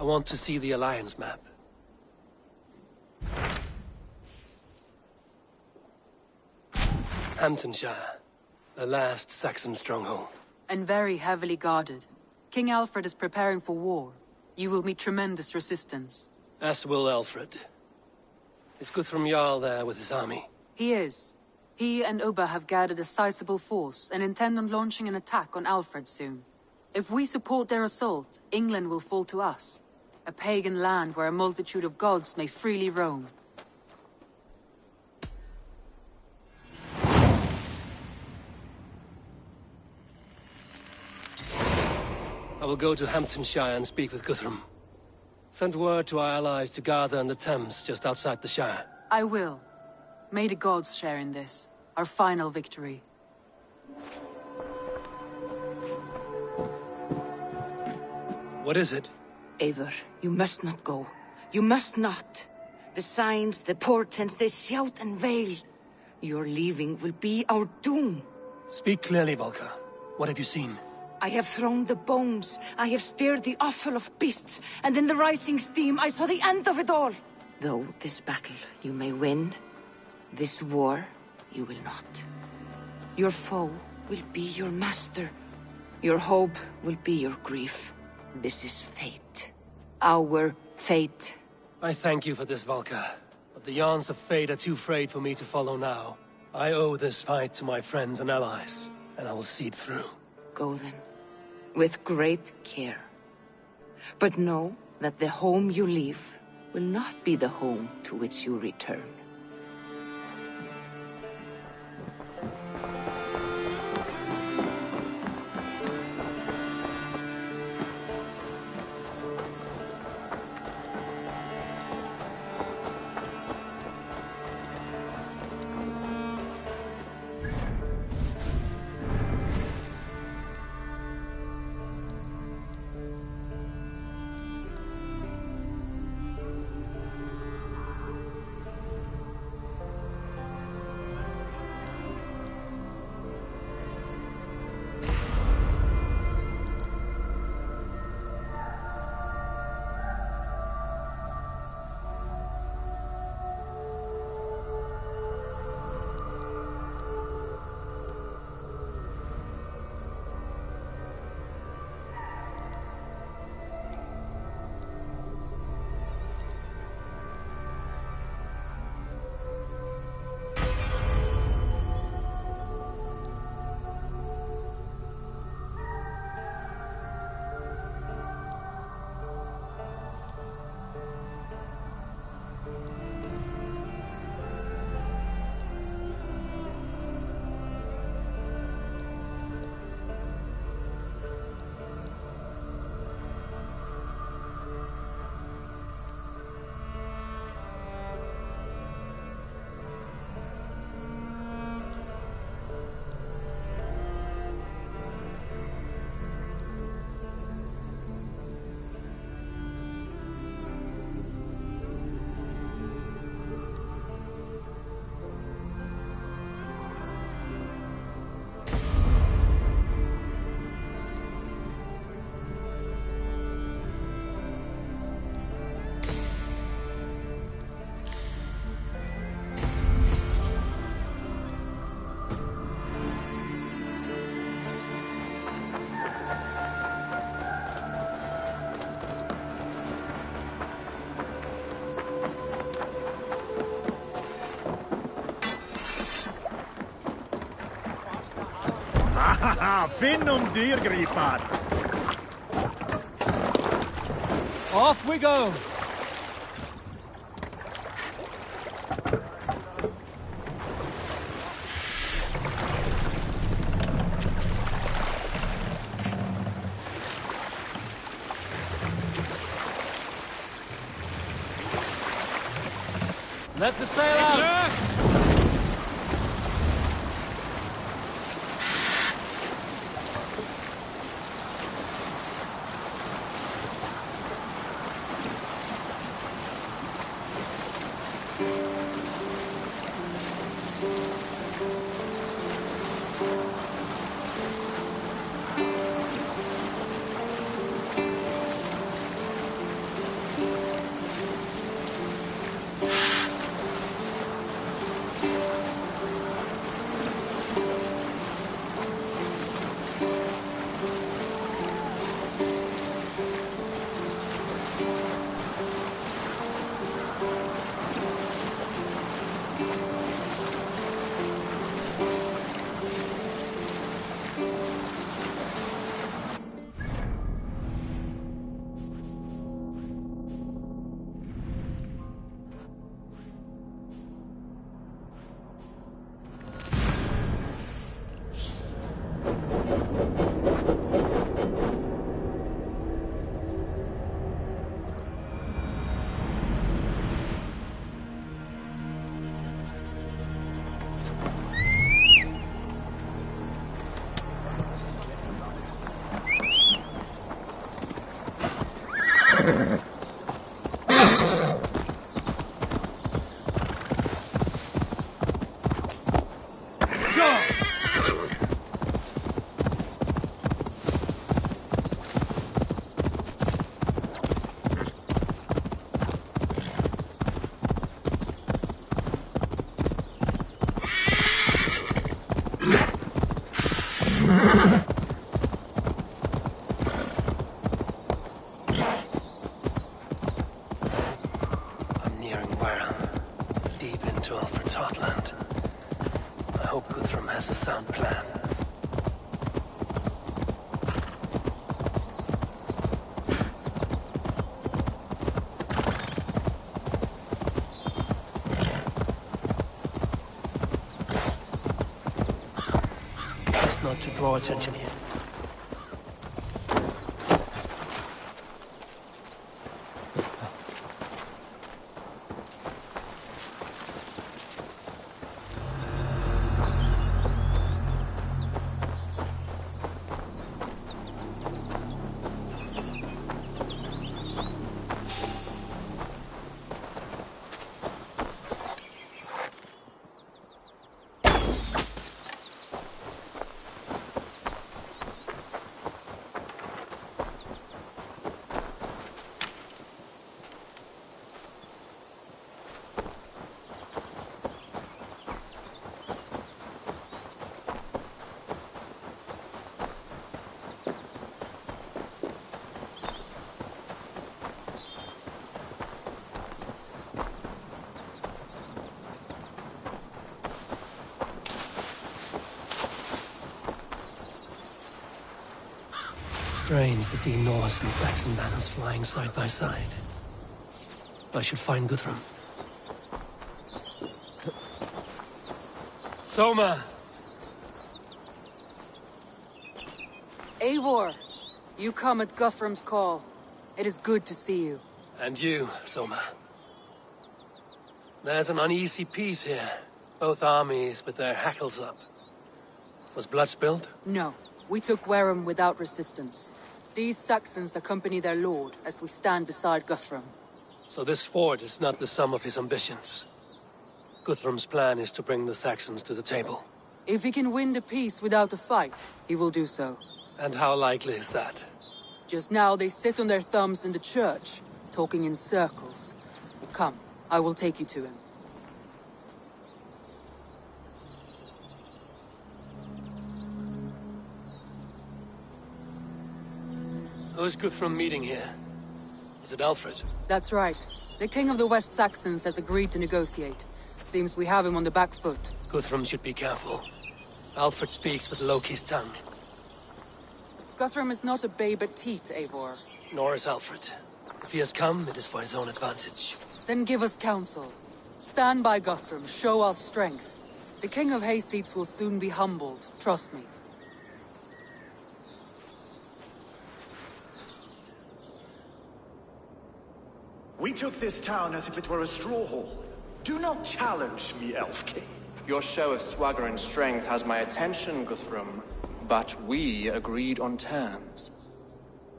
I want to see the Alliance map. Hamptonshire, the last Saxon stronghold. And very heavily guarded. King Alfred is preparing for war. You will meet tremendous resistance. As will Alfred. Is Guthrum Jarl there with his army? He is. He and Ubba have gathered a sizable force and intend on launching an attack on Alfred soon. If we support their assault, England will fall to us. A pagan land where a multitude of gods may freely roam. I will go to Hamptonshire and speak with Guthrum. Send word to our allies to gather in the Thames just outside the Shire. I will. May the gods share in this, our final victory. What is it? Eivor, you must not go. You must not. The signs, the portents, they shout and wail. Your leaving will be our doom. Speak clearly, Volker. What have you seen? I have thrown the bones. I have stirred the offal of beasts. And in the rising steam, I saw the end of it all. Though this battle you may win, this war you will not. Your foe will be your master. Your hope will be your grief. This is fate. Our fate. I thank you for this, Volker. But the yarns of fate are too frayed for me to follow now. I owe this fight to my friends and allies, and I will see it through. Go then, with great care. But know that the home you leave will not be the home to which you return. Finn dyrgripar! Off we go! Let the sail out! a sound plan. Best not to draw attention here. Strange to see Norse and Saxon banners flying side by side. I should find Guthrum. Soma! Eivor, you come at Guthrum's call. It is good to see you. And you, Soma. There's an uneasy peace here. Both armies with their hackles up. Was blood spilled? No, we took Wareham without resistance. These Saxons accompany their lord as we stand beside Guthrum. So this fort is not the sum of his ambitions. Guthrum's plan is to bring the Saxons to the table. If he can win the peace without a fight, he will do so. And how likely is that? Just now they sit on their thumbs in the church, talking in circles. Come, I will take you to him. Who is Guthrum meeting here? Is it Alfred? That's right. The king of the West Saxons has agreed to negotiate. Seems we have him on the back foot. Guthrum should be careful. Alfred speaks with Loki's tongue. Guthrum is not a babe at teat, Eivor. Nor is Alfred. If he has come, it is for his own advantage. Then give us counsel. Stand by Guthrum, show our strength. The king of Hayseeds will soon be humbled, trust me. We took this town as if it were a straw hall. Do not challenge me, Elf King. Your show of swagger and strength has my attention, Guthrum. But we agreed on terms.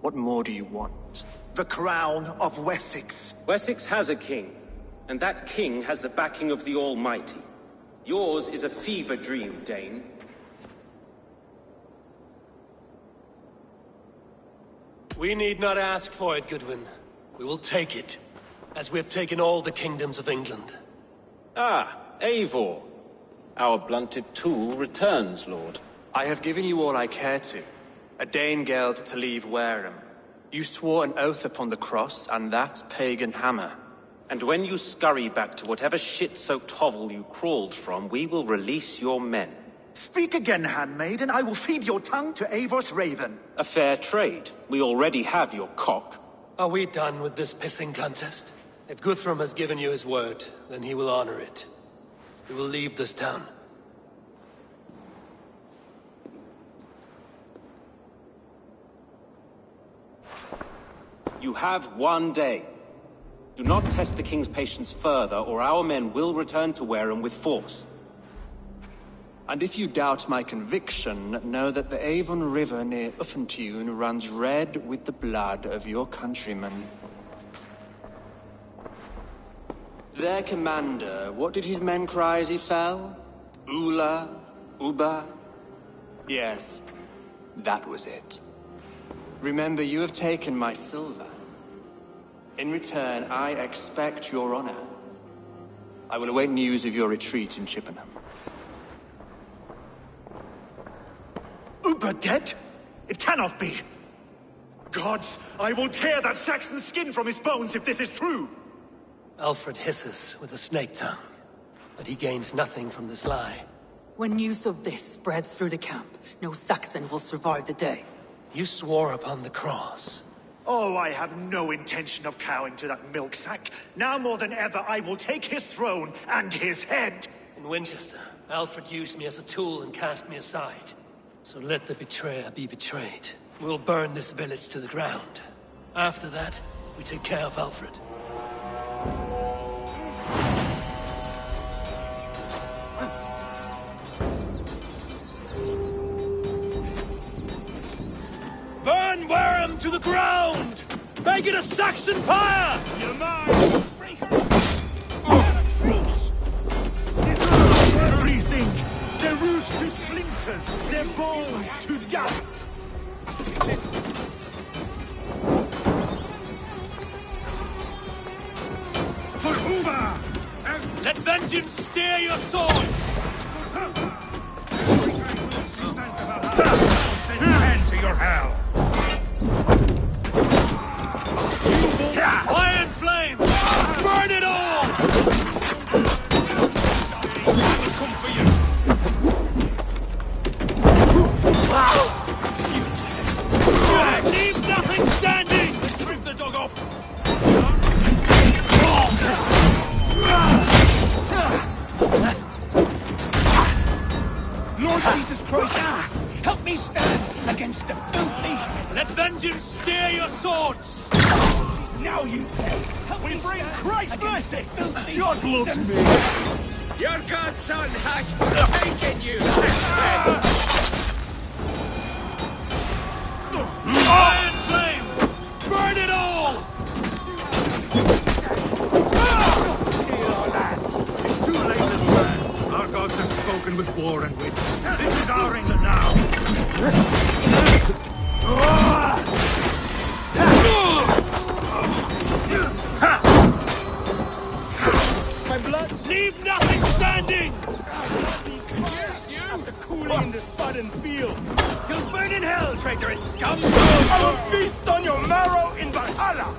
What more do you want? The crown of Wessex. Wessex has a king, and that king has the backing of the Almighty. Yours is a fever dream, Dane. We need not ask for it, Goodwin. We will take it, as we have taken all the kingdoms of England. Ah, Eivor. Our blunted tool returns, Lord. I have given you all I care to. A Danegeld to leave Wareham. You swore an oath upon the cross, and that pagan hammer. And when you scurry back to whatever shit-soaked hovel you crawled from, we will release your men. Speak again, handmaid, and I will feed your tongue to Eivor's raven. A fair trade. We already have your cock. Are we done with this pissing contest? If Guthrum has given you his word, then he will honor it. We will leave this town. You have one day. Do not test the king's patience further, or our men will return to Wareham with force. And if you doubt my conviction, know that the Avon River near Uffentune runs red with the blood of your countrymen. Their commander, what did his men cry as he fell? Ula? Uba? Yes, that was it. Remember, you have taken my silver. In return, I expect your honor. I will await news of your retreat in Chippenham. Uber dead? It cannot be. Gods, I will tear that Saxon's skin from his bones if this is true. Alfred hisses with a snake tongue, but he gains nothing from this lie. When news of this spreads through the camp, no Saxon will survive the day. You swore upon the cross. Oh, I have no intention of cowing to that milk sack. Now more than ever, I will take his throne and his head. In Winchester, Alfred used me as a tool and cast me aside. So let the betrayer be betrayed. We'll burn this village to the ground. After that, we take care of Alfred. Burn Wareham to the ground! Make it a Saxon pyre! You're mine! Truce! Dissolve everything! Their roofs to splinters! Their bones to dust! For Uber! Let vengeance steer your swords! Send an end to your hell! Fire and flame! Burn it all! It's come for you! Leave nothing standing! Let's rip the dog up! Lord Jesus Christ, help me stand against the filthy. Let vengeance steer your swords! Now you pay. Help We me bring stand Christ against the mercy! filthy. God loves me! Your godson has forsaken you! Fire and flame! Burn it all! Steal our land. It's too late, little man. Our gods have spoken with war and wit. This is our England now. My blood. Leave nothing standing! After cooling in the sudden field, You'll burn in hell, traitorous scum! I will feast on your marrow in Valhalla.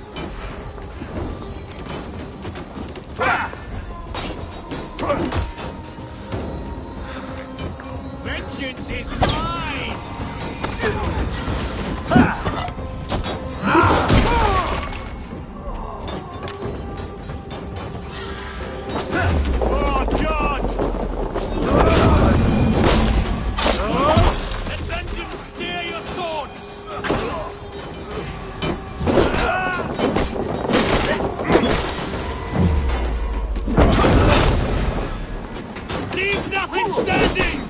Vengeance is mine! Oh, God! Let vengeance steer your swords! Leave nothing standing!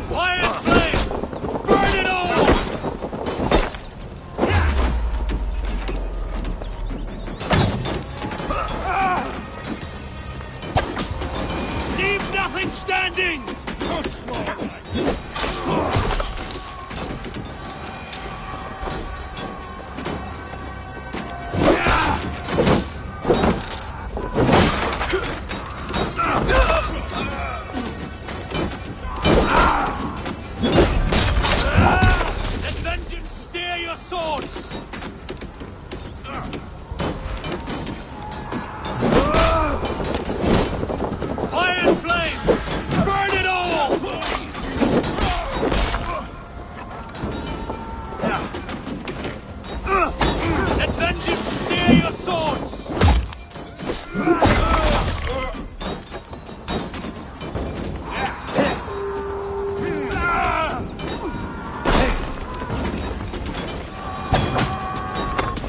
Fire and flame! Burn it all! Leave nothing standing! Let vengeance steer your swords! Fire and flame! Burn it all! Let vengeance steer your swords!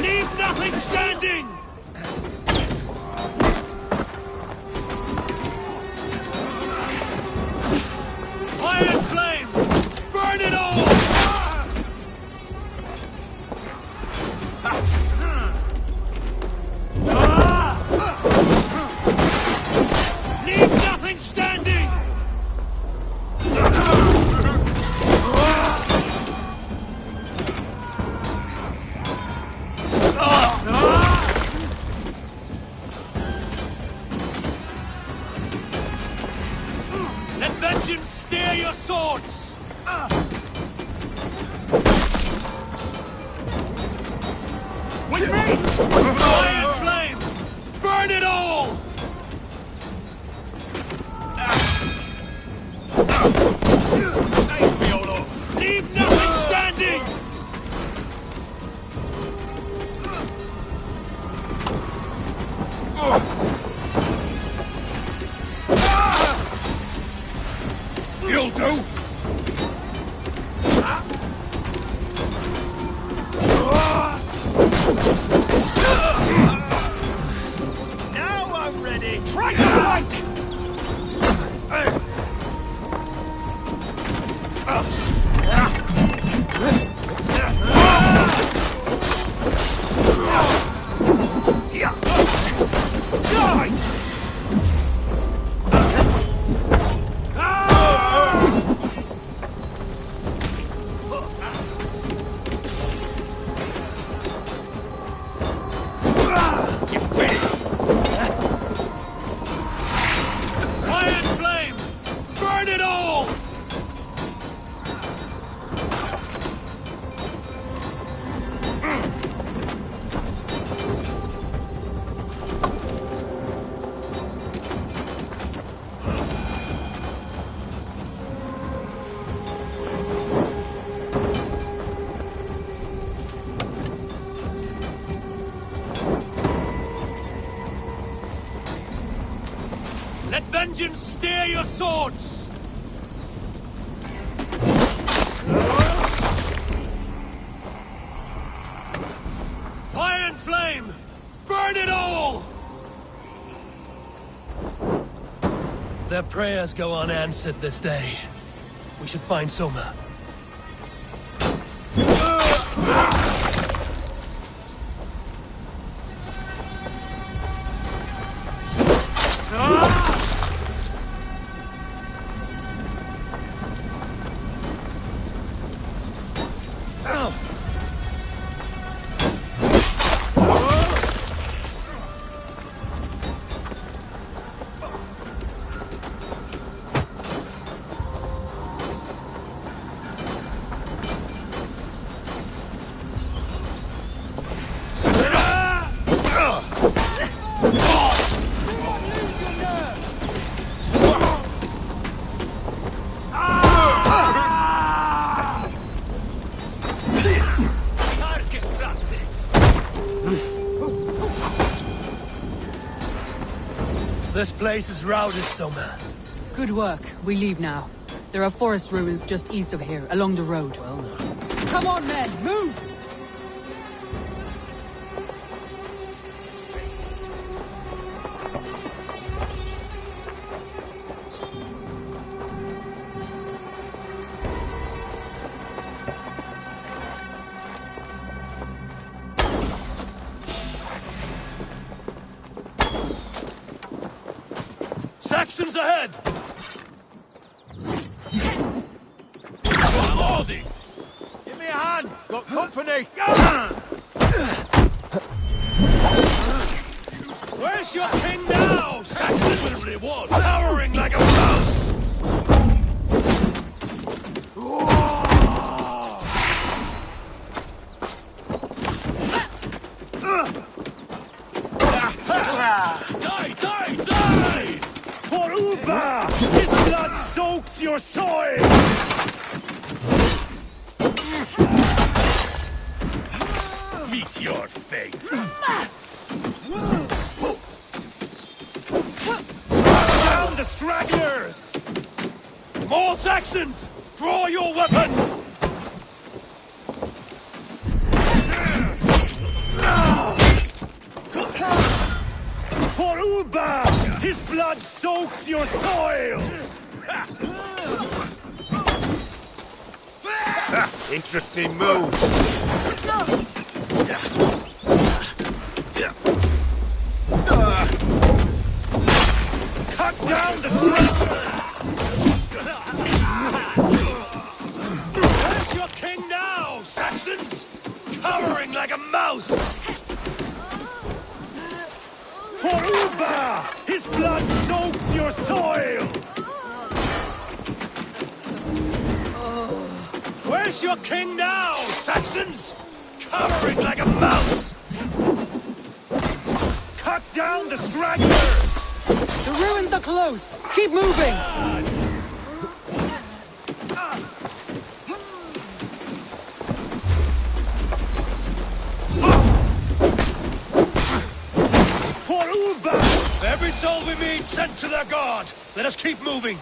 Leave nothing standing! Fire and flame! Burn it all! Leave nothing standing! Let vengeance steer your swords! vengeance steer your swords! Fire and flame! Burn it all! Their prayers go unanswered this day. We should find Soma. This place is routed, Soma. Good work. We leave now. There are forest ruins just east of here, along the road. Well, no. Come on, men! Move! Saxons ahead! What are these? Give me a hand! Got company! Where's your king now, Saxons? Cowering like a mouse! Die, die, die! For Uba! His blood soaks your soil! Meet your fate! Down the stragglers! More Saxons! Draw your weapons! For Uba! His blood soaks your soil! Interesting move. Cut down the stragglers! Where's your king now, Saxons? Cowering like a mouse! For Uba! His blood soaks your soil! Where's your king now, Saxons? Cowering like a mouse! Cut down the stragglers! The ruins are close! Keep moving! For Uba! Every soul we meet sent to their god! Let us keep moving!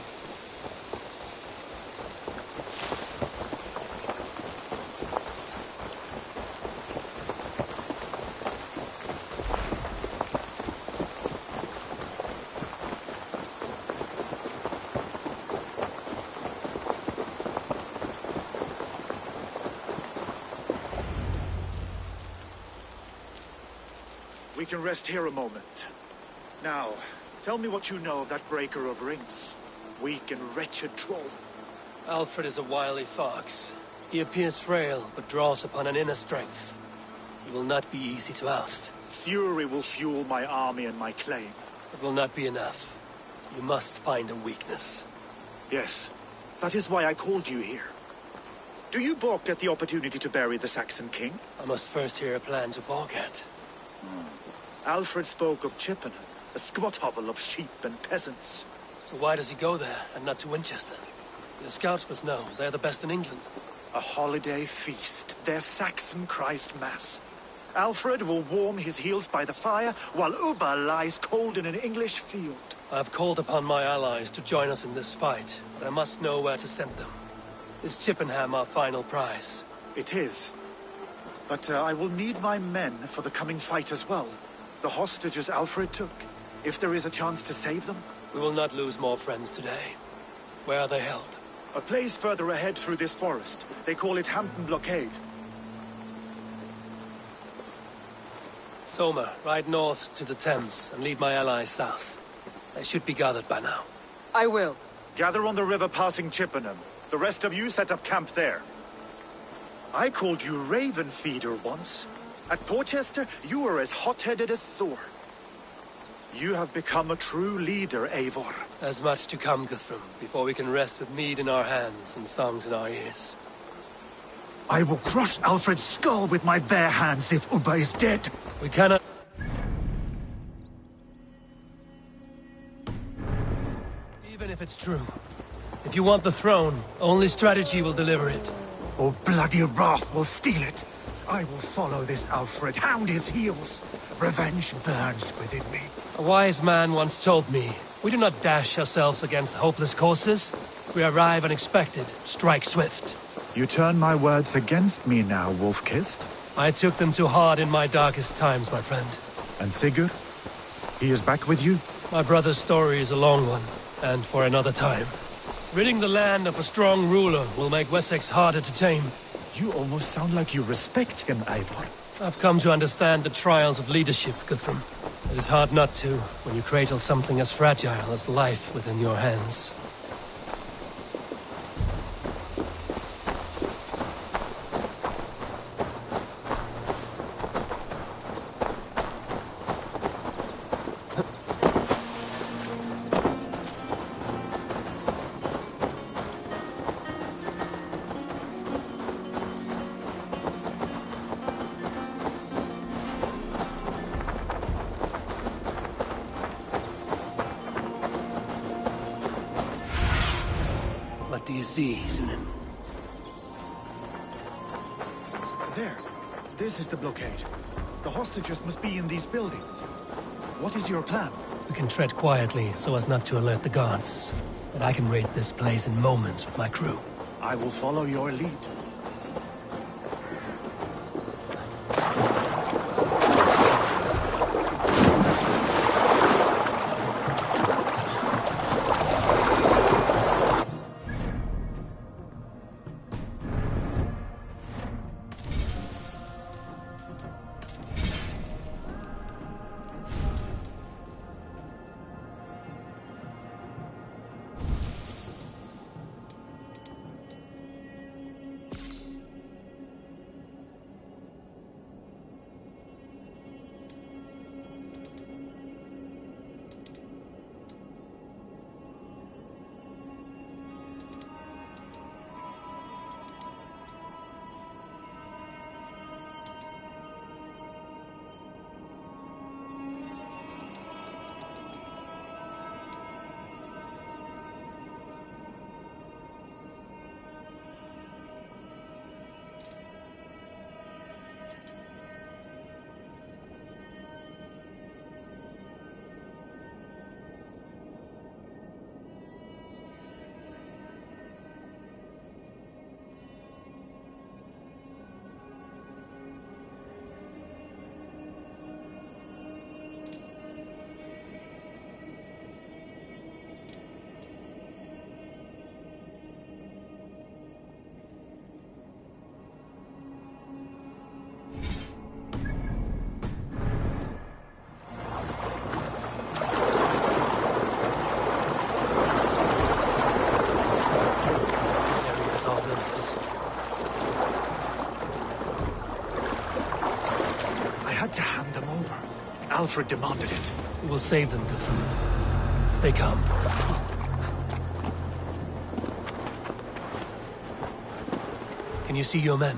We can rest here a moment. Now, tell me what you know of that breaker of rings. Weak and wretched troll. Alfred is a wily fox. He appears frail, but draws upon an inner strength. He will not be easy to oust. Fury will fuel my army and my claim. It will not be enough. You must find a weakness. Yes, that is why I called you here. Do you balk at the opportunity to bury the Saxon king? I must first hear a plan to balk at. Alfred spoke of Chippenham, a squat hovel of sheep and peasants. So why does he go there, and not to Winchester? The scouts must know. They're the best in England. A holiday feast, their Saxon Christ Mass. Alfred will warm his heels by the fire, while Ubba lies cold in an English field. I've called upon my allies to join us in this fight, but I must know where to send them. Is Chippenham our final prize? It is. But I will need my men for the coming fight as well. The hostages Alfred took. If there is a chance to save them. We will not lose more friends today. Where are they held? A place further ahead through this forest. They call it Hampton Blockade. Soma, ride north to the Thames and lead my allies south. They should be gathered by now. I will. Gather on the river passing Chippenham. The rest of you set up camp there. I called you Raven Feeder once. At Porchester, you were as hot-headed as Thor. You have become a true leader, Eivor. There's much to come, Guthrum, before we can rest with mead in our hands and songs in our ears. I will crush Alfred's skull with my bare hands if Ubba is dead. We cannot... Even if it's true. If you want the throne, only strategy will deliver it. Or bloody wrath will steal it. I will follow this Alfred, hound his heels. Revenge burns within me. A wise man once told me, we do not dash ourselves against hopeless courses. We arrive unexpected, strike swift. You turn my words against me now, Wolf-Kissed. I took them too hard in my darkest times, my friend. And Sigurd? He is back with you? My brother's story is a long one, and for another time. Ridding the land of a strong ruler will make Wessex harder to tame. You almost sound like you respect him, Eivor. I've come to understand the trials of leadership, Guthrum. It is hard not to, when you cradle something as fragile as life within your hands. What do you see, Sunan? There. This is the blockade. The hostages must be in these buildings. What is your plan? We can tread quietly so as not to alert the guards. But I can raid this place in moments with my crew. I will follow your lead. Alfred demanded it. We will save them, Guthrum. Stay calm. Can you see your men?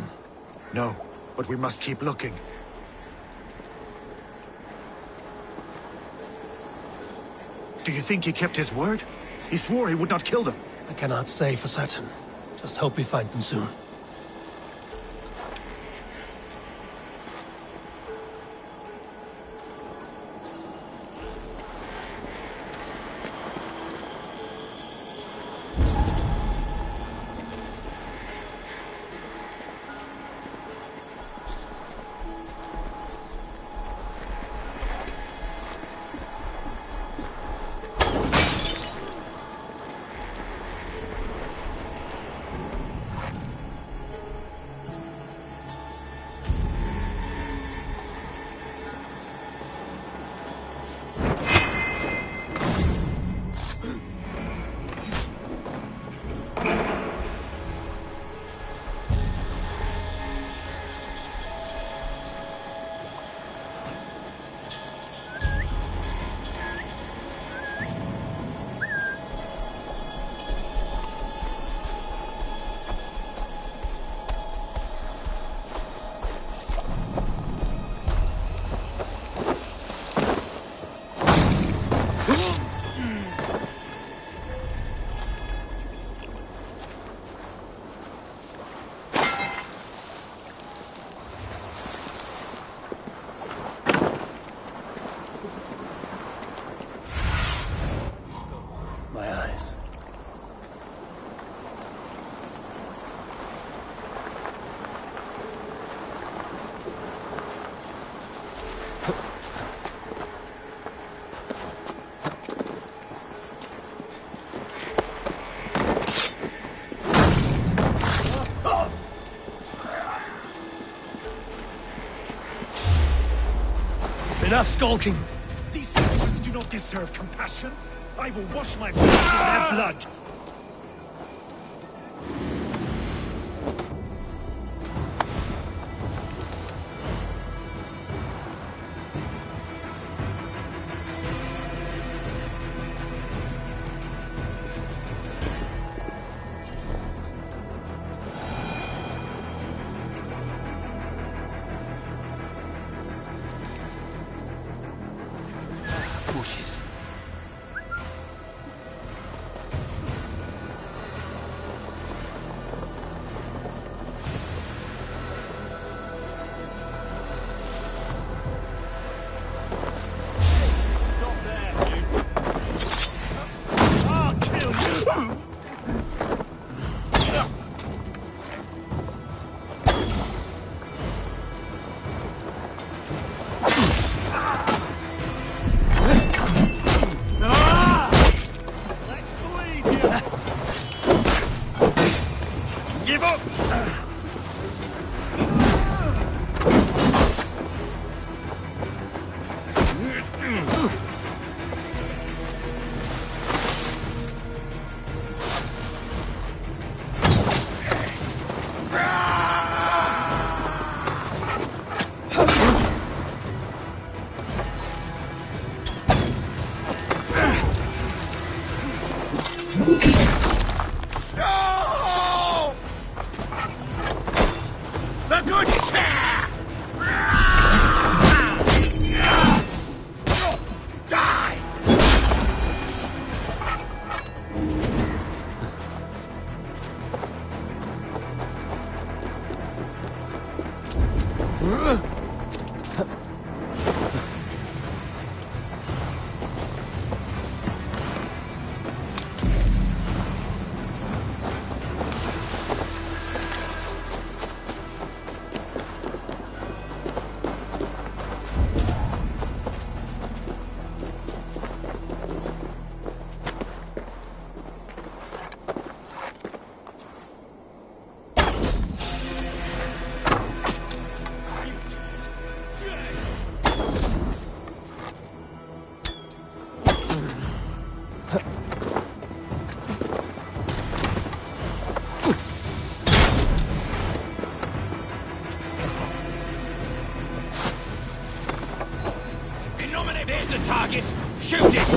No, but we must keep looking. Do you think he kept his word? He swore he would not kill them. I cannot say for certain. Just hope we find them soon. Enough skulking! These citizens do not deserve compassion. I will wash my face in their blood. Bushes. Stop there, you. I'll kill you. Let's believe you. Give up! No! The good chair! Die! There's the target! Shoot it!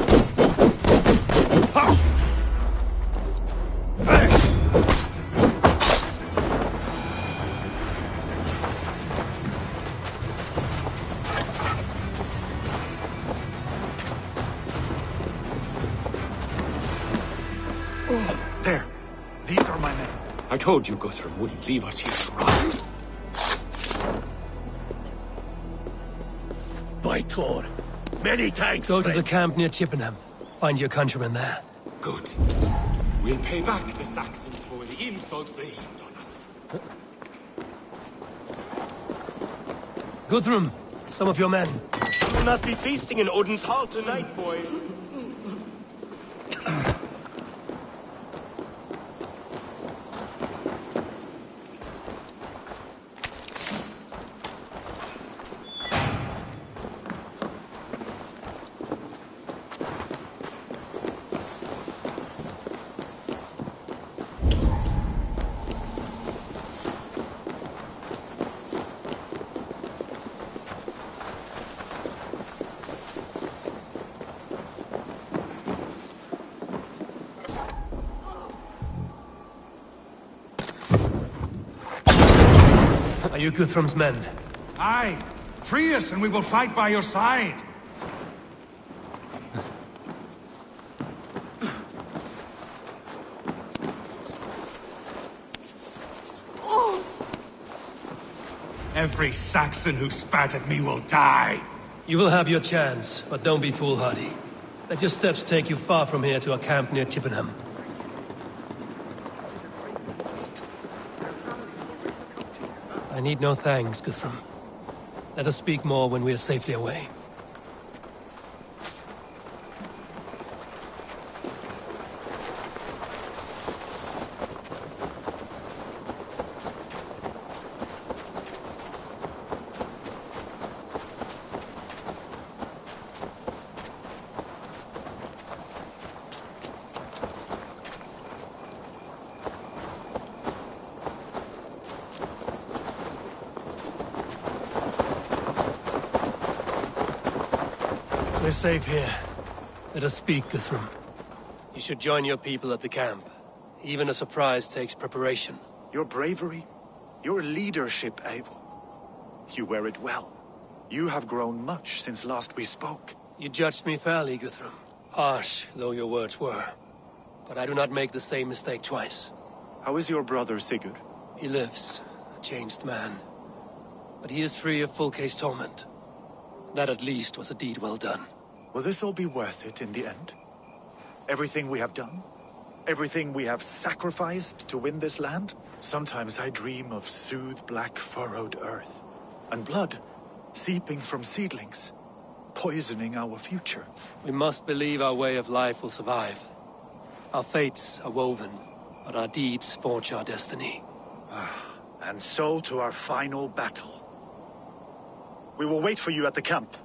There. These are my men. I told you Guthrum wouldn't leave us here to rot. By Thor. Many thanks, Go to friend. the camp near Chippenham. Find your countrymen there. Good. We'll pay back the Saxons for the insults they heaped on us. Guthrum, some of your men. We'll not be feasting in Odin's hall tonight, boys. Are you Guthrum's men? Aye. Free us and we will fight by your side. Every Saxon who spat at me will die. You will have your chance, but don't be foolhardy. Let your steps take you far from here to a camp near Chippenham. I need no thanks, Guthrum. Let us speak more when we are safely away. We're safe here. Let us speak, Guthrum. You should join your people at the camp. Even a surprise takes preparation. Your bravery, your leadership, Eivor. You wear it well. You have grown much since last we spoke. You judged me fairly, Guthrum. Harsh though your words were. But I do not make the same mistake twice. How is your brother, Sigurd? He lives, a changed man. But he is free of full case torment. That at least was a deed well done. Will this all be worth it in the end? Everything we have done? Everything we have sacrificed to win this land? Sometimes I dream of soothed black furrowed earth. And blood seeping from seedlings, poisoning our future. We must believe our way of life will survive. Our fates are woven, but our deeds forge our destiny. And so to our final battle. We will wait for you at the camp.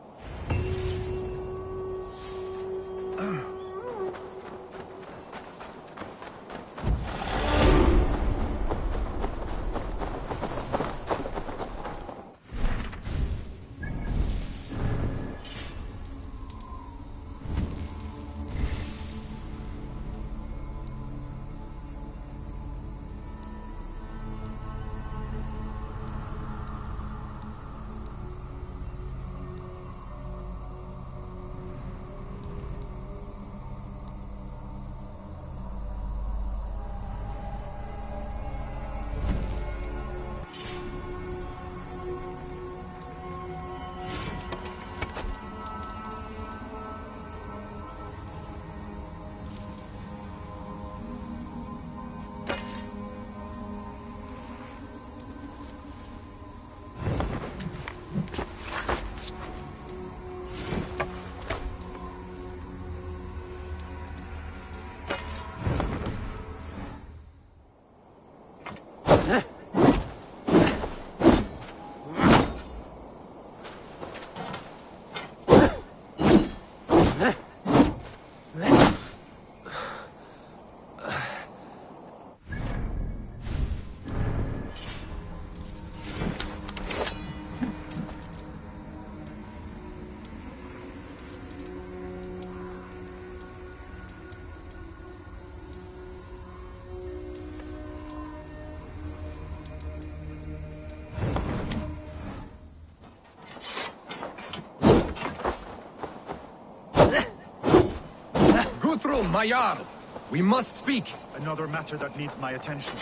Guthrum, my Jarl! We must speak! Another matter that needs my attention.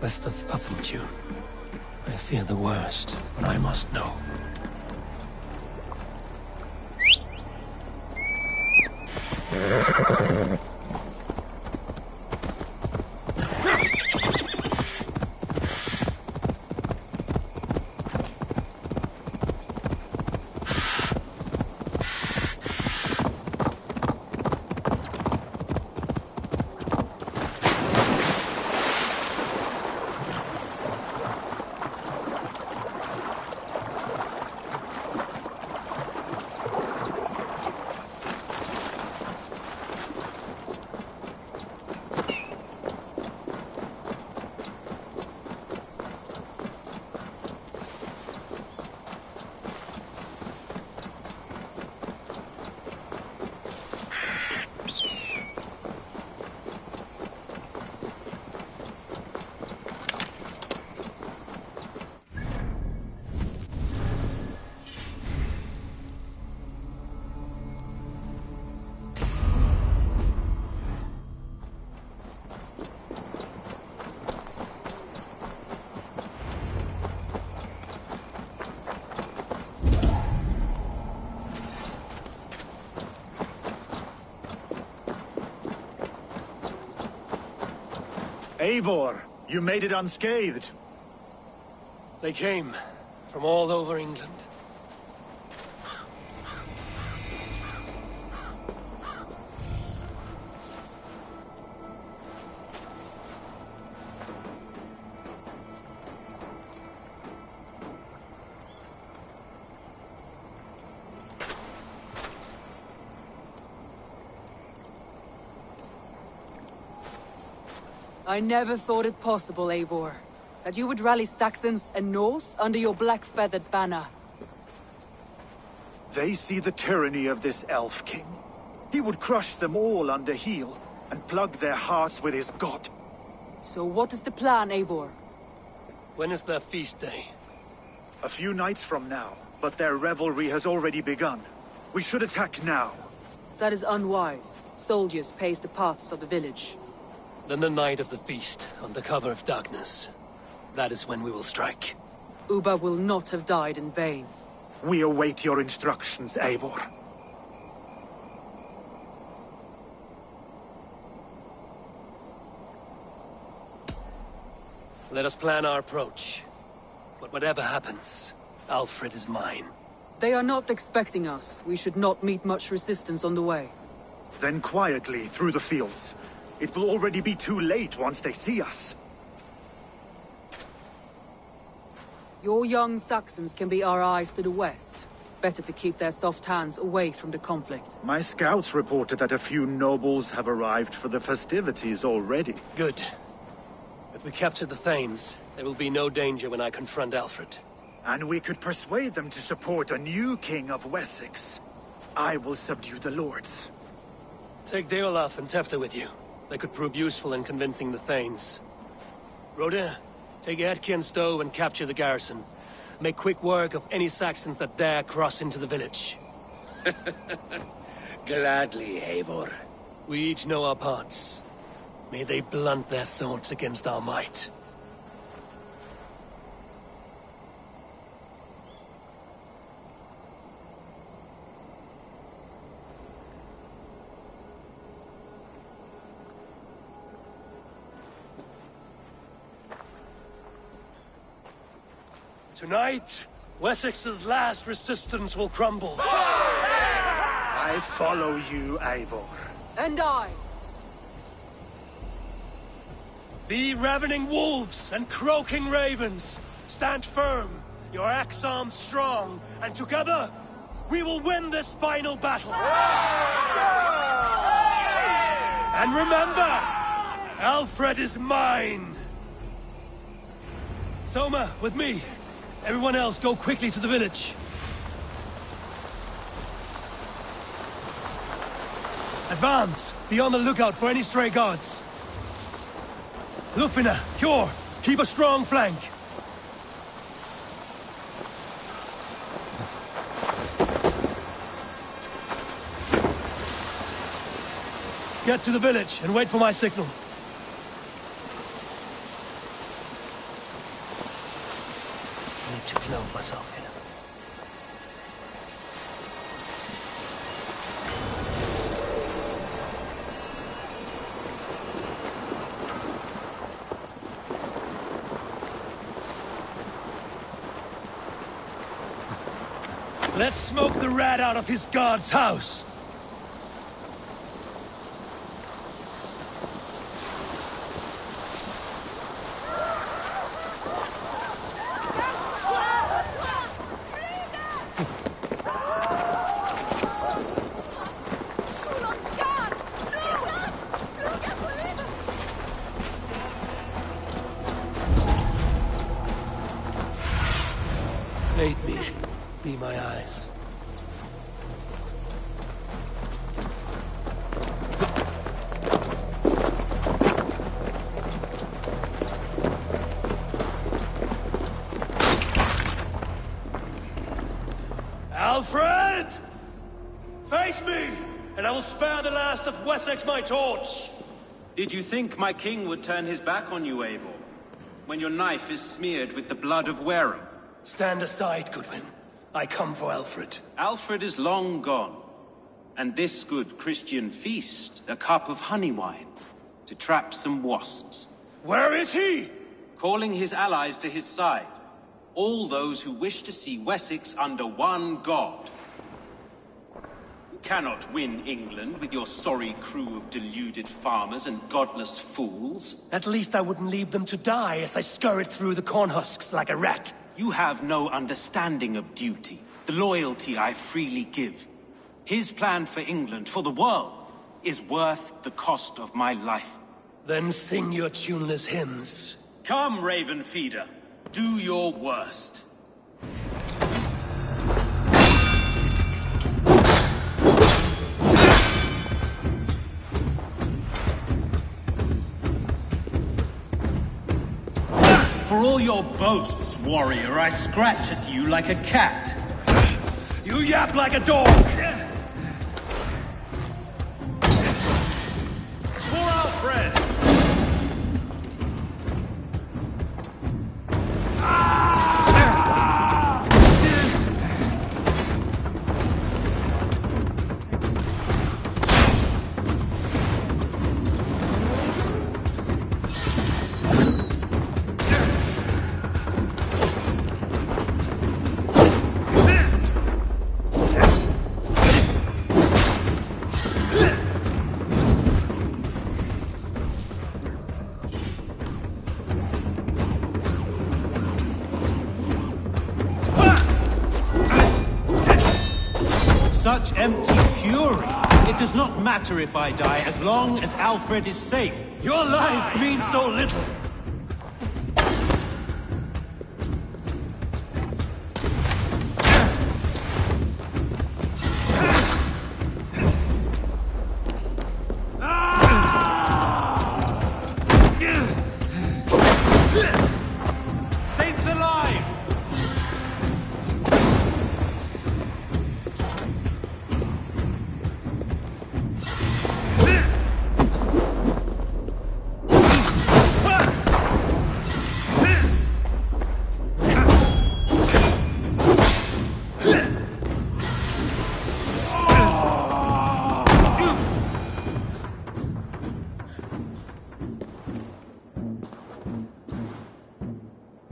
West of Uffentune. I fear the worst, but I must know. Eivor, you made it unscathed. They came from all over England. I never thought it possible, Eivor, that you would rally Saxons and Norse under your black-feathered banner. They see the tyranny of this elf king. He would crush them all under heel, and plug their hearts with his god. So what is the plan, Eivor? When is their feast day? A few nights from now, but their revelry has already begun. We should attack now. That is unwise. Soldiers pace the paths of the village. Then the night of the feast, under cover of darkness. That is when we will strike. Ubba will not have died in vain. We await your instructions, Eivor. Let us plan our approach. But whatever happens, Alfred is mine. They are not expecting us. We should not meet much resistance on the way. Then quietly through the fields. It will already be too late once they see us. Your young Saxons can be our eyes to the west. Better to keep their soft hands away from the conflict. My scouts reported that a few nobles have arrived for the festivities already. Good. If we capture the Thanes, there will be no danger when I confront Alfred. And we could persuade them to support a new king of Wessex. I will subdue the lords. Take Deolaf and Tefta with you. They could prove useful in convincing the Thanes. Rhoda, take Edki and Stowe and capture the garrison. Make quick work of any Saxons that dare cross into the village. Gladly, Eivor. We each know our parts. May they blunt their swords against our might. Tonight, Wessex's last resistance will crumble. I follow you, Eivor. And I! Be ravening wolves and croaking ravens. Stand firm, your axe arms strong, and together, we will win this final battle. And remember, Alfred is mine. Soma, with me. Everyone else, go quickly to the village. Advance! Be on the lookout for any stray guards. Lufina, Kjor, keep a strong flank. Get to the village and wait for my signal. I need to clothe myself here. Let's smoke the rat out of his guard's house! Aid me. Be my eyes. Alfred! Face me, and I will spare the last of Wessex my torch! Did you think my king would turn his back on you, Eivor? When your knife is smeared with the blood of Wareham? Stand aside, Goodwin. I come for Alfred. Alfred is long gone. And this good Christian feast, a cup of honey wine, to trap some wasps. Where is he? Calling his allies to his side. All those who wish to see Wessex under one god. You cannot win England with your sorry crew of deluded farmers and godless fools. At least I wouldn't leave them to die as I scurried through the corn husks like a rat. You have no understanding of duty, the loyalty I freely give. His plan for England, for the world, is worth the cost of my life. Then sing your tuneless hymns. Come, Raven Feeder. Do your worst. For all your boasts, warrior, I scratch at you like a cat. You yap like a dog! For Alfred! Such empty fury. It does not matter if I die, as long as Alfred is safe. Your life means so little. Saints alive!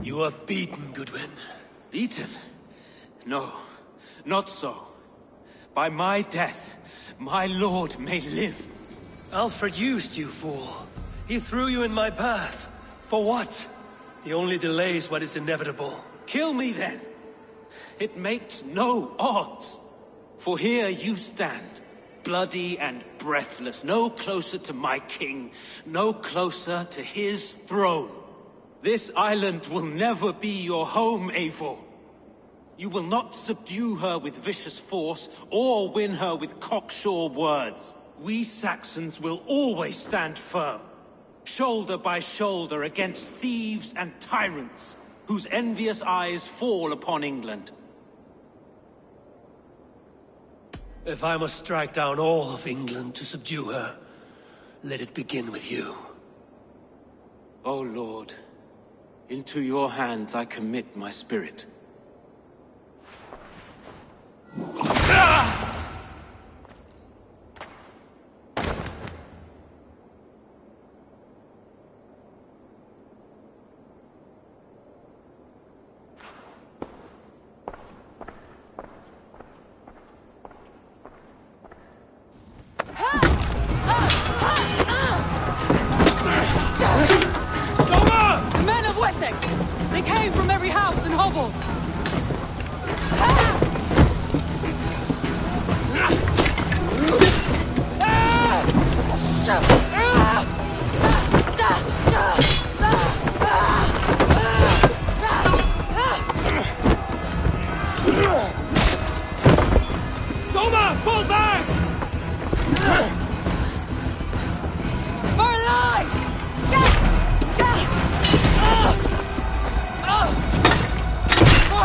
You are beaten, Goodwin. Beaten? No, not so. By my death, my lord may live. Alfred used you, fool. He threw you in my path. For what? He only delays what is inevitable. Kill me then. It makes no odds. For here you stand, bloody and breathless, no closer to my king, no closer to his throne. This island will never be your home, Eivor. You will not subdue her with vicious force, or win her with cocksure words. We Saxons will always stand firm, shoulder by shoulder against thieves and tyrants, whose envious eyes fall upon England. If I must strike down all of England to subdue her, let it begin with you. O Lord, into your hands I commit my spirit. Men of Wessex! They came from every house and hovel! Soma, pull back! For life! For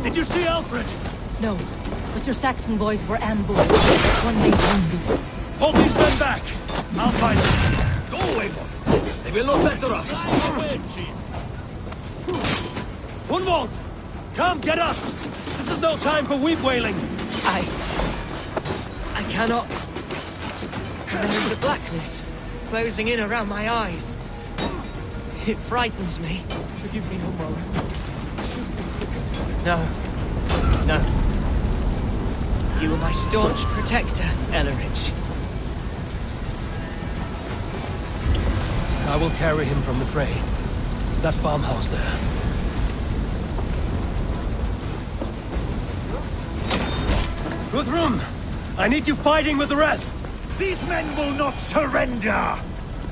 Did you see Alfred? No, but your Saxon boys were ambushed. One day wounded. Hold these men back! I'll fight them. Go away from them. They will not better us. Gunvald! Come, get up! This is no time for weep wailing! I cannot. There is the blackness closing in around my eyes. It frightens me. Forgive me, Gunvald. No. No. You were my staunch protector, Ellerich. I will carry him from the fray to that farmhouse there. Guthrum! I need you fighting with the rest! These men will not surrender!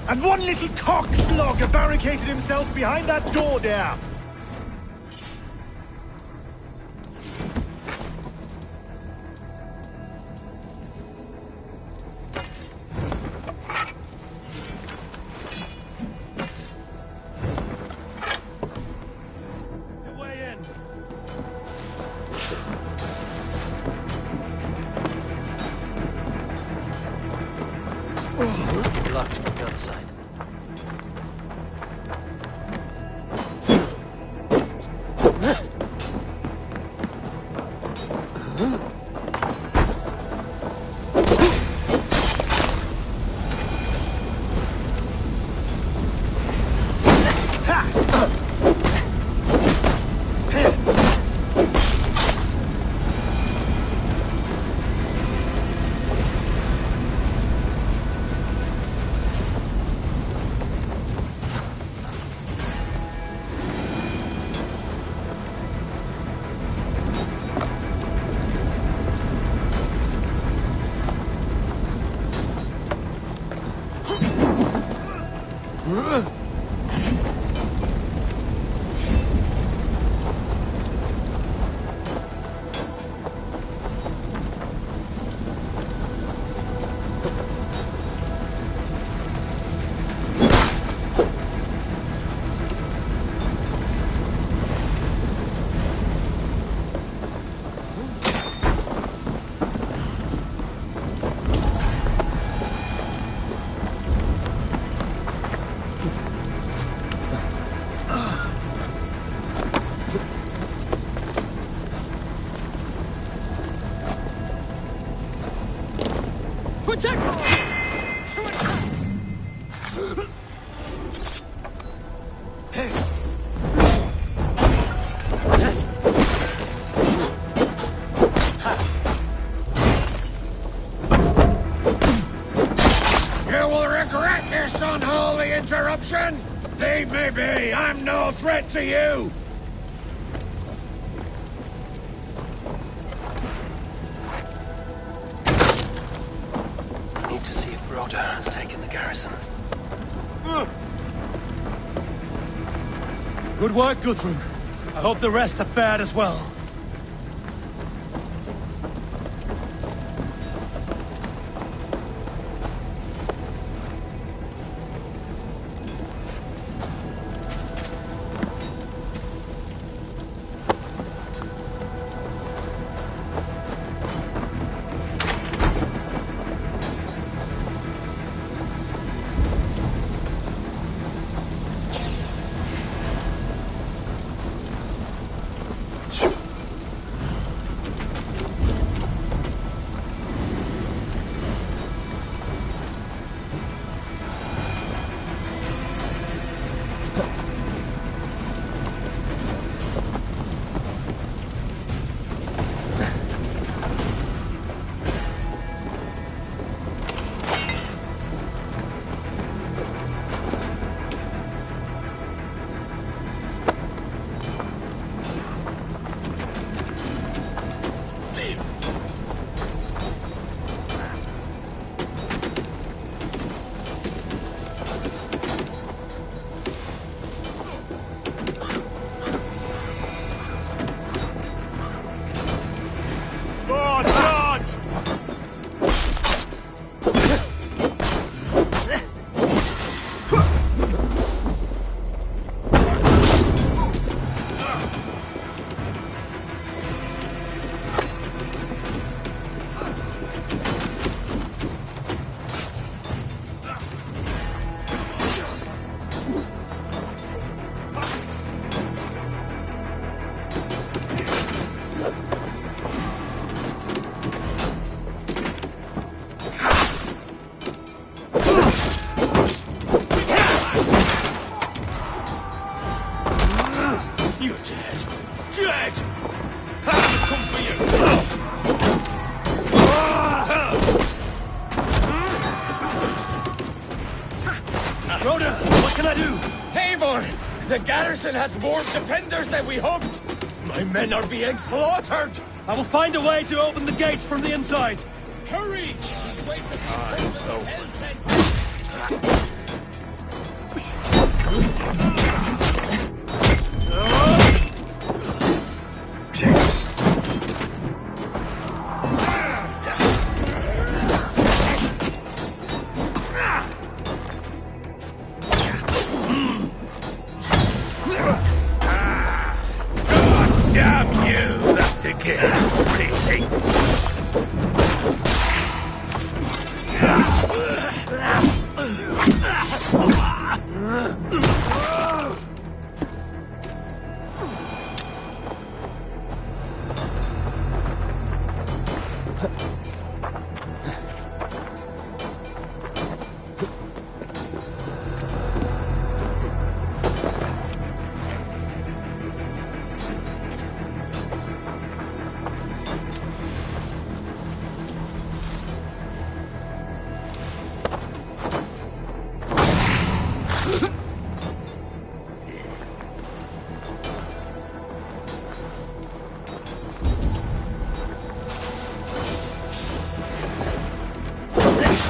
And one little cockflogger barricaded himself behind that door there! Your way in! Locked from the other side. Interruption? Leave me be! I'm no threat to you! I need to see if Broder has taken the garrison. Good work, Guthrum. I hope the rest have fared as well. for you! Rhoda, what can I do? Eivor! The garrison has more defenders than we hoped! My men are being slaughtered! I will find a way to open the gates from the inside. Hurry! These waves of reinforcements are hell sent! Damn you! That's again. Really?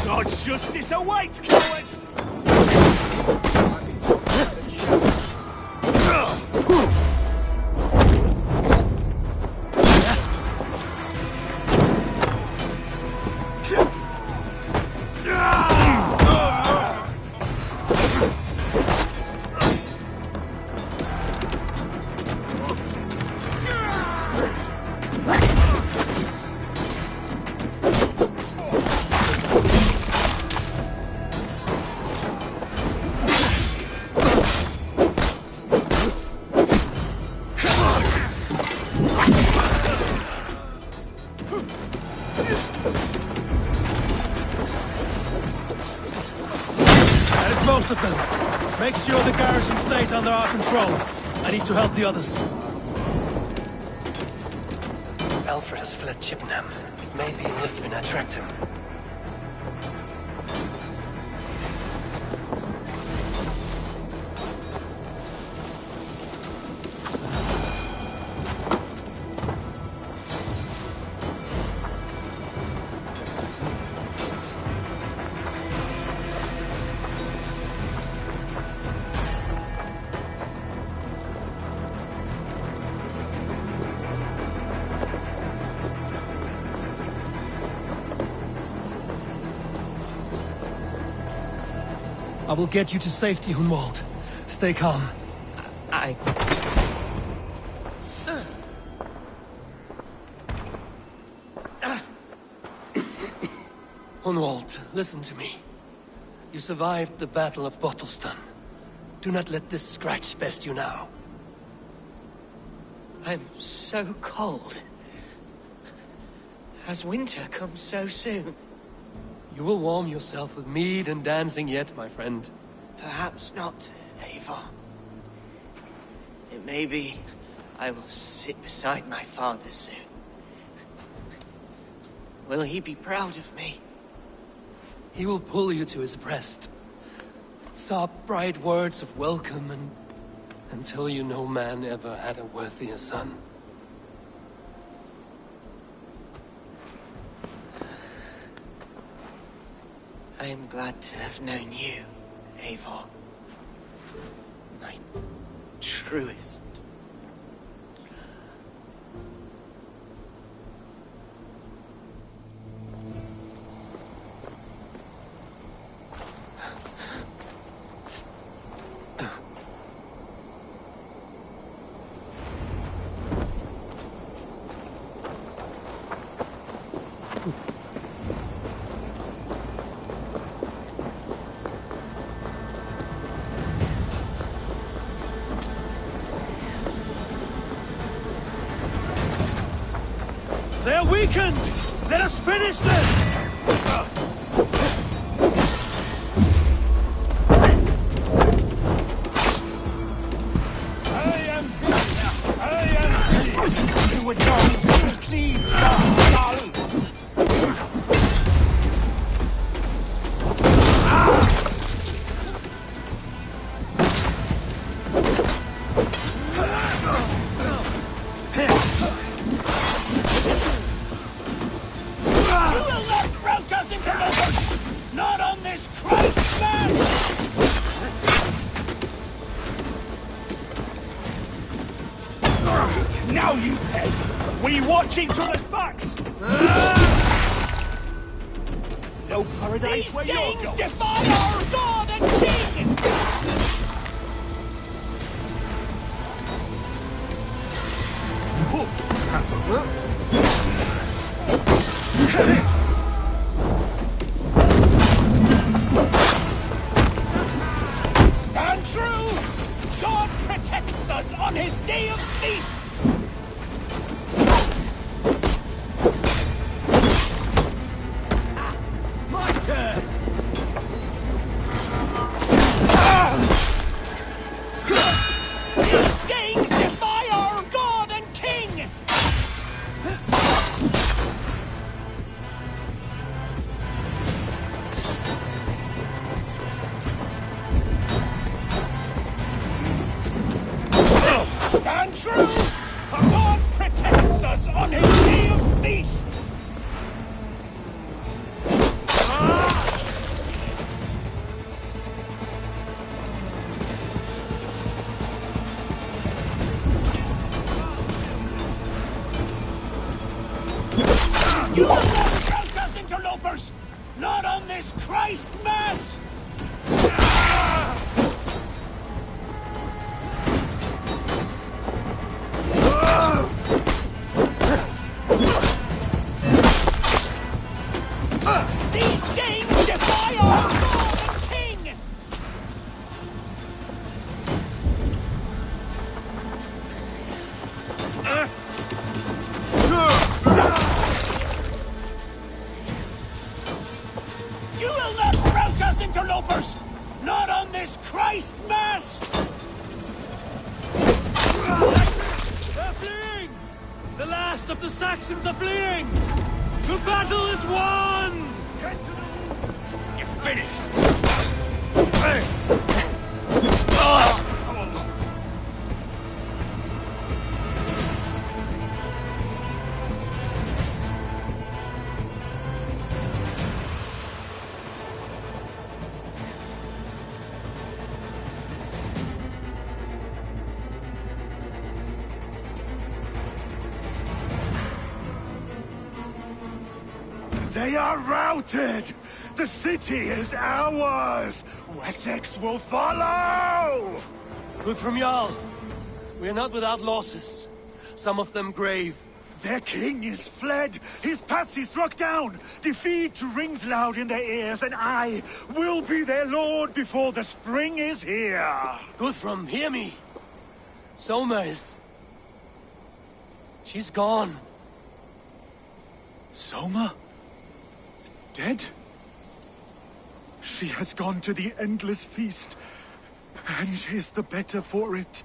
God's justice awaits, coward! That is most of them. Make sure the garrison stays under our control. I need to help the others. Alfred has fled Chippenham. It may be Lythvin had tracked him. I will get you to safety, Hunwald. Stay calm. Hunwald, listen to me. You survived the Battle of Bottleston. Do not let this scratch best you now. I'm so cold. Has winter come so soon? You will warm yourself with mead and dancing yet, my friend. Perhaps not, Eivor. It may be I will sit beside my father soon. Will he be proud of me? He will pull you to his breast. Sob bright words of welcome and tell you no man ever had a worthier son. I am glad to have known you, Eivor. My truest. They're weakened! Let us finish this! I am free! You would not be clean! You will not rout us interlopers! Not on this Christ Mass! Now you pay! We watch each other's backs! No paradise These where you're things going! defy our God and King! Stand true! God protects us on his day of feasts! My turn! These things defy our God and King! Stand true! God protects us on his day of feasts! You will not rout us, interlopers! Not on this Christ Mass! These things defy our God and King! You will not rout us, interlopers! Not on this Christ Mass! They're fleeing! The last of the Saxons are fleeing! The battle is won! You're finished! They are routed! The city is ours! Wessex will follow! Guthrum Jarl, we are not without losses. Some of them grave. Their king is fled! His patsy struck down! Defeat rings loud in their ears, and I will be their lord before the spring is here! Guthrum, hear me! Soma is... she's gone. Soma? Dead? She has gone to the endless feast, and is the better for it.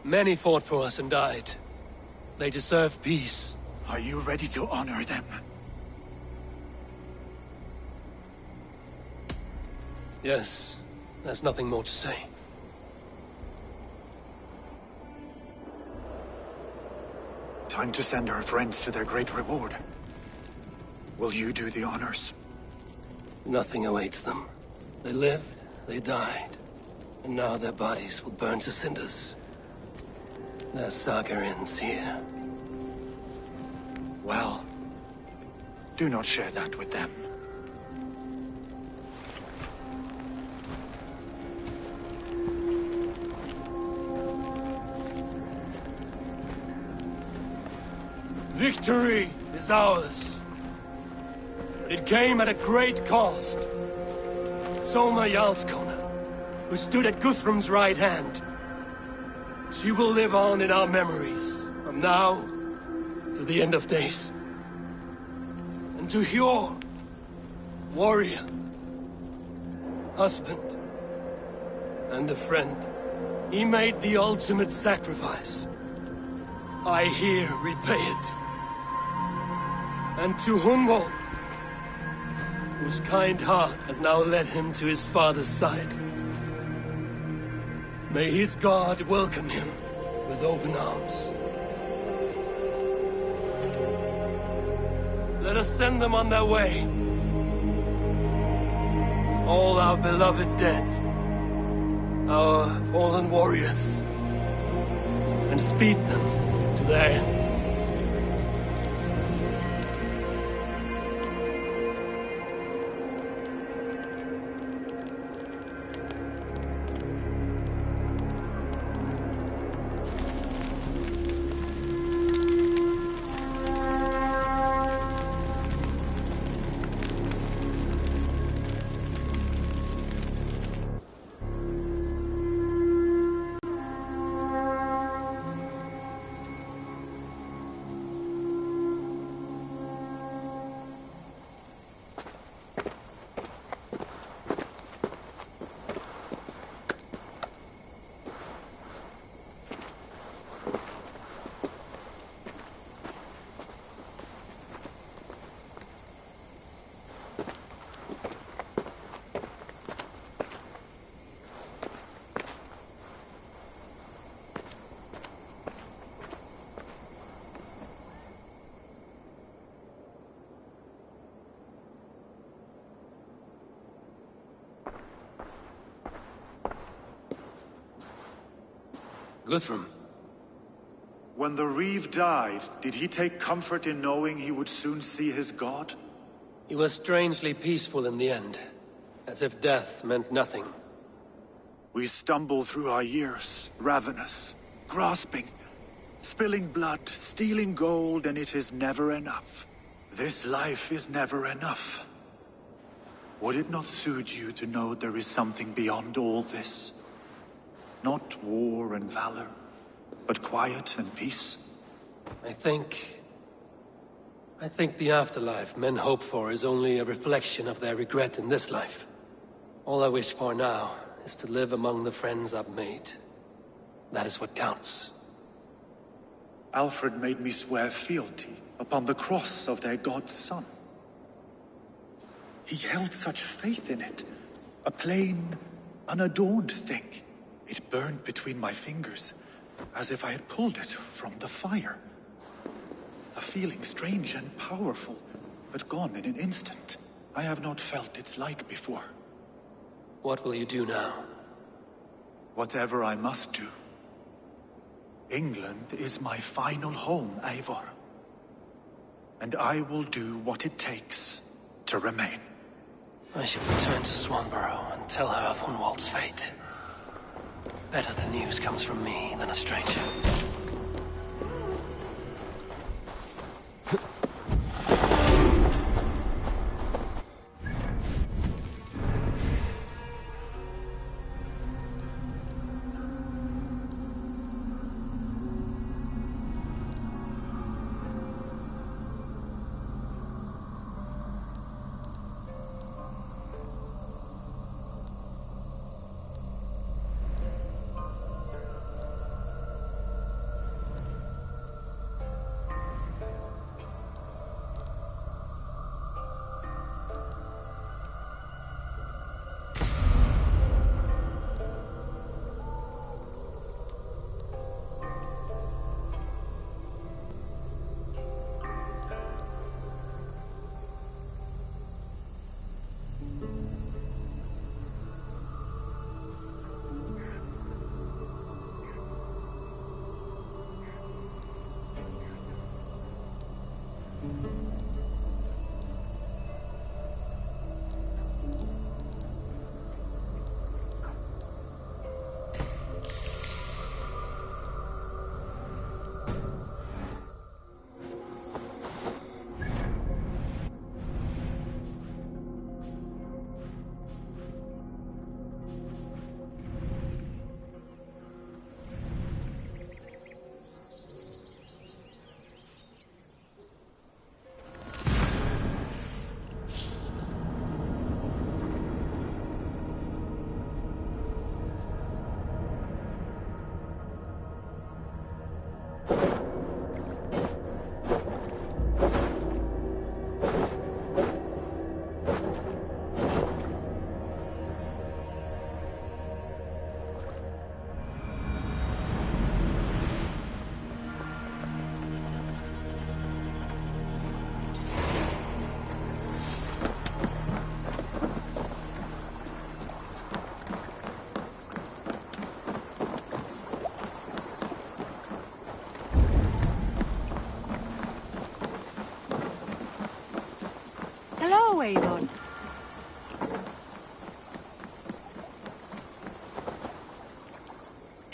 Many fought for us and died. They deserve peace. Are you ready to honor them? Yes, there's nothing more to say. Time to send our friends to their great reward. Will you do the honors? Nothing awaits them. They lived, they died, and now their bodies will burn to cinders. Their saga ends here. Well, do not share that with them. Victory is ours. But it came at a great cost. Soma Jarlskona, who stood at Guthrum's right hand. She will live on in our memories, from now to the end of days. And to Hjor, warrior, husband, and a friend, he made the ultimate sacrifice. I here repay it. And to Hunwald, whose kind heart has now led him to his father's side. May his God welcome him with open arms. Let us send them on their way. All our beloved dead, our fallen warriors, and speed them to their end. Guthrum. When the Reeve died, did he take comfort in knowing he would soon see his god? He was strangely peaceful in the end, as if death meant nothing. We stumble through our years, ravenous, grasping, spilling blood, stealing gold, and it is never enough. This life is never enough. Would it not soothe you to know there is something beyond all this? Not war and valor, but quiet and peace? I think the afterlife men hope for is only a reflection of their regret in this life. All I wish for now is to live among the friends I've made. That is what counts. Alfred made me swear fealty upon the cross of their god's son. He held such faith in it, a plain, unadorned thing. It burned between my fingers, as if I had pulled it from the fire. A feeling strange and powerful, but gone in an instant. I have not felt its like before. What will you do now? Whatever I must do. England is my final home, Eivor. And I will do what it takes to remain. I should return to Swanborough and tell her of Hunwald's fate. Better the news comes from me than a stranger.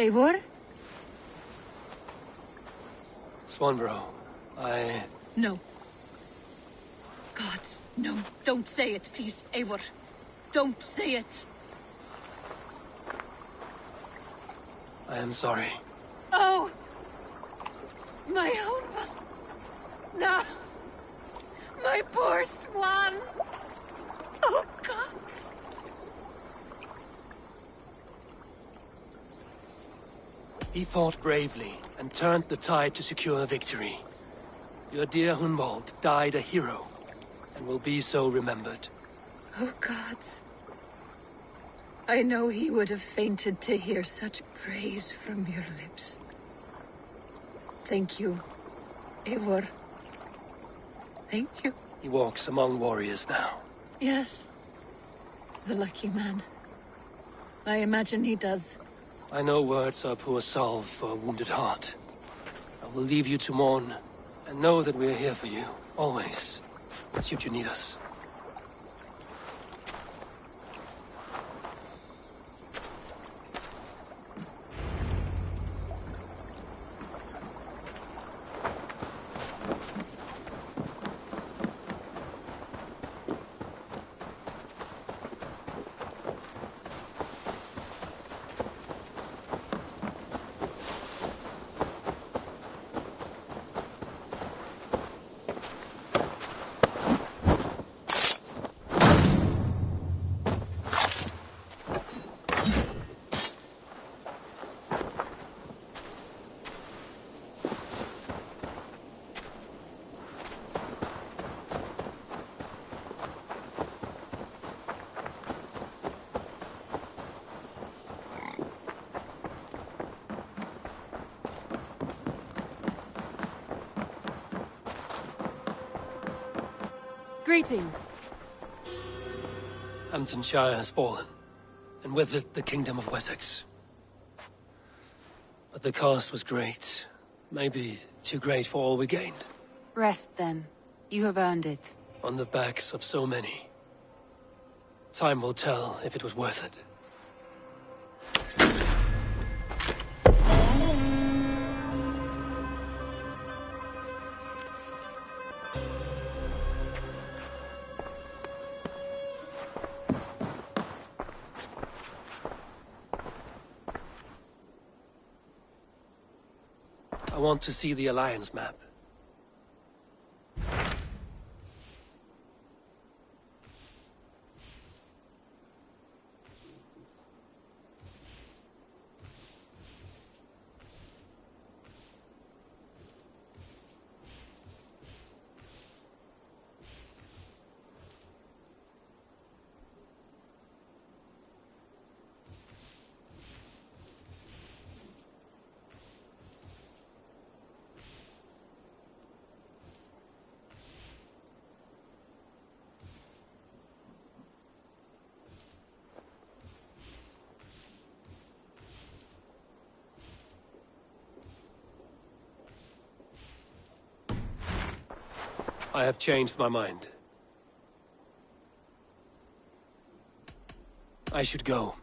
Eivor? Swanborough, No. Gods, no. Don't say it, please, Eivor. Don't say it. I am sorry. Oh! My own one. No! My poor swan! Oh, gods! He fought bravely and turned the tide to secure victory. Your dear Hunwald died a hero, and will be so remembered. Oh, gods. I know he would have fainted to hear such praise from your lips. Thank you, Eivor. Thank you. He walks among warriors now. Yes. The lucky man. I imagine he does. I know words are poor salve for a wounded heart. I will leave you to mourn, and know that we are here for you, always, should you need us. Greetings. Hamptonshire has fallen, and with it the Kingdom of Wessex. But the cost was great. Maybe too great for all we gained. Rest then. You have earned it. On the backs of so many. Time will tell if it was worth it. I want to see the Alliance map. I have changed my mind. I should go.